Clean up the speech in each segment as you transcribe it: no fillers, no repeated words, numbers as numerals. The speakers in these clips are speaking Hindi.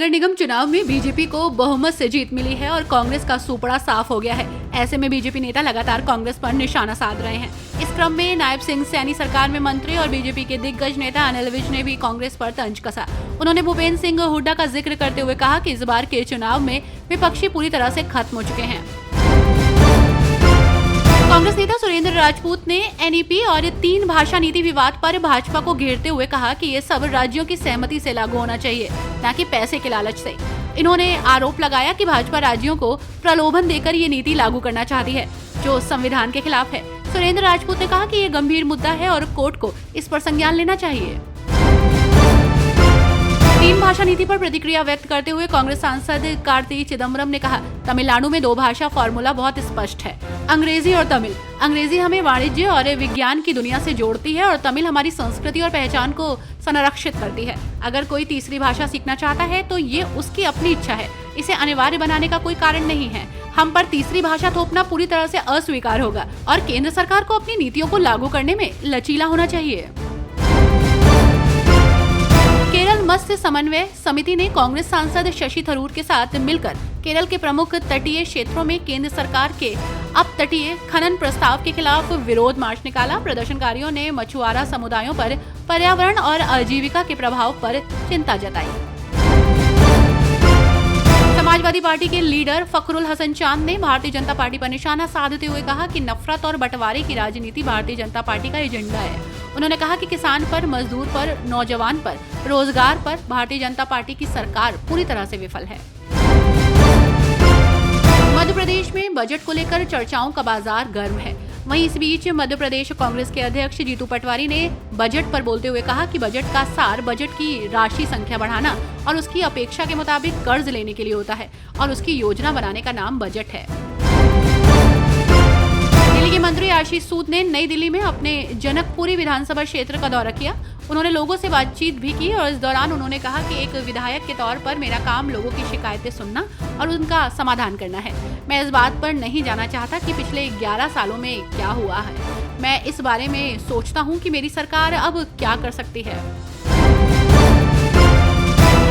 नगर निगम चुनाव में बीजेपी को बहुमत से जीत मिली है और कांग्रेस का सुपड़ा साफ हो गया है। ऐसे में बीजेपी नेता लगातार कांग्रेस पर निशाना साध रहे हैं। इस क्रम में नायब सिंह सैनी सरकार में मंत्री और बीजेपी के दिग्गज नेता अनिल विज ने भी कांग्रेस पर तंज कसा। उन्होंने भूपेंद्र सिंह हुड्डा का जिक्र करते हुए कहा कि इस बार के चुनाव में विपक्षी पूरी तरह से खत्म हो चुके हैं। कांग्रेस नेता सुरेंद्र राजपूत ने एनईपी और 3 भाषा नीति विवाद पर भाजपा को घेरते हुए कहा कि ये सब राज्यों की सहमति से लागू होना चाहिए, न कि पैसे के लालच से। इन्होंने आरोप लगाया कि भाजपा राज्यों को प्रलोभन देकर ये नीति लागू करना चाहती है, जो संविधान के खिलाफ है। सुरेंद्र राजपूत ने कहा कि ये गंभीर मुद्दा है और कोर्ट को इस पर संज्ञान लेना चाहिए। 3 भाषा नीति पर प्रतिक्रिया व्यक्त करते हुए कांग्रेस सांसद कार्ति चिदम्बरम ने कहा, तमिलनाडु में 2 भाषा फॉर्मूला बहुत स्पष्ट है, अंग्रेजी और तमिल। अंग्रेजी हमें वाणिज्य और विज्ञान की दुनिया से जोड़ती है और तमिल हमारी संस्कृति और पहचान को संरक्षित करती है। अगर कोई तीसरी भाषा सीखना चाहता है तो ये उसकी अपनी इच्छा है, इसे अनिवार्य बनाने का कोई कारण नहीं है। हम पर तीसरी भाषा थोपना पूरी तरह से अस्वीकार होगा और केंद्र सरकार को अपनी नीतियों को लागू करने में लचीला होना चाहिए। केरल मत्स्य समन्वय समिति ने कांग्रेस सांसद शशि थरूर के साथ मिलकर केरल के प्रमुख तटीय क्षेत्रों में केंद्र सरकार के अपतटीय खनन प्रस्ताव के खिलाफ विरोध मार्च निकाला। प्रदर्शनकारियों ने मछुआरा समुदायों पर पर्यावरण और आजीविका के प्रभाव पर चिंता जताई। समाजवादी पार्टी के लीडर फखरुल हसन चांद ने भारतीय जनता पार्टी पर निशाना साधते हुए कहा कि नफरत और बंटवारे की राजनीति भारतीय जनता पार्टी का एजेंडा है। उन्होंने कहा कि किसान पर, मजदूर पर, नौजवान पर, रोजगार पर भारतीय जनता पार्टी की सरकार पूरी तरह से विफल है। मध्य प्रदेश में बजट को लेकर चर्चाओं का बाजार गर्म है। वहीं इस बीच मध्य प्रदेश कांग्रेस के अध्यक्ष जीतू पटवारी ने बजट पर बोलते हुए कहा कि बजट का सार बजट की राशि संख्या बढ़ाना और उसकी अपेक्षा के मुताबिक कर्ज लेने के लिए होता है और उसकी योजना बनाने का नाम बजट है। दिल्ली के मंत्री आशीष सूद ने नई दिल्ली में अपने जनकपुरी विधानसभा क्षेत्र का दौरा किया। उन्होंने लोगों से बातचीत भी की और इस दौरान उन्होंने कहा कि एक विधायक के तौर पर मेरा काम लोगों की शिकायतें सुनना और उनका समाधान करना है। मैं इस बात पर नहीं जाना चाहता कि पिछले 11 सालों में क्या हुआ है। मैं इस बारे में सोचता हूं कि मेरी सरकार अब क्या कर सकती है।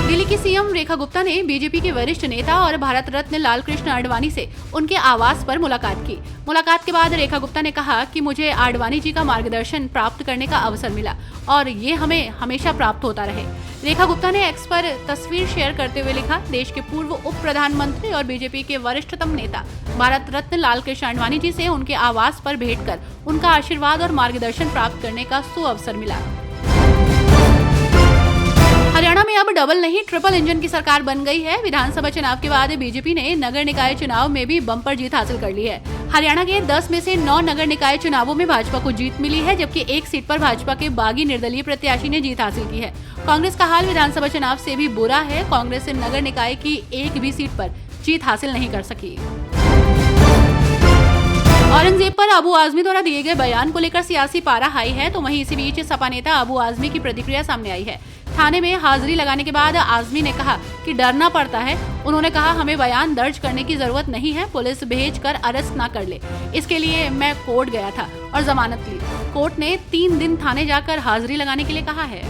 दिल्ली की सीएम रेखा गुप्ता ने बीजेपी के वरिष्ठ नेता और भारत रत्न लालकृष्ण आडवाणी से उनके आवास पर मुलाकात की। मुलाकात के बाद रेखा गुप्ता ने कहा कि मुझे आडवाणी जी का मार्गदर्शन प्राप्त करने का अवसर मिला और ये हमें हमेशा प्राप्त होता रहे। रेखा गुप्ता ने एक्स पर तस्वीर शेयर करते हुए लिखा, देश के पूर्व उप प्रधानमंत्री और बीजेपी के वरिष्ठतम नेता भारत रत्न लालकृष्ण आडवाणी जी से उनके आवास पर भेंट कर उनका आशीर्वाद और मार्गदर्शन प्राप्त करने का सुअवसर मिला। हरियाणा में अब डबल नहीं ट्रिपल इंजन की सरकार बन गई है। विधानसभा चुनाव के बाद बीजेपी ने नगर निकाय चुनाव में भी बम्पर जीत हासिल कर ली है। हरियाणा के 10 में से 9 नगर निकाय चुनावों में भाजपा को जीत मिली है, जबकि एक सीट पर भाजपा के बागी निर्दलीय प्रत्याशी ने जीत हासिल की है। कांग्रेस का हाल विधानसभा चुनाव से भी बुरा है। कांग्रेस नगर निकाय की एक भी सीट पर जीत हासिल नहीं कर सकी। औरंगजेब पर अबू आजमी द्वारा दिए गए बयान को लेकर सियासी पारा हाई है, तो वहीं इसी बीच सपा नेता अबू आजमी की प्रतिक्रिया सामने आई है। थाने में हाजिरी लगाने के बाद आजमी ने कहा कि डरना पड़ता है। उन्होंने कहा, हमें बयान दर्ज करने की जरूरत नहीं है, पुलिस भेजकर अरेस्ट ना कर ले। इसके लिए मैं कोर्ट गया था और जमानत ली। कोर्ट ने 3 दिन थाने जाकर हाजिरी लगाने के लिए कहा है।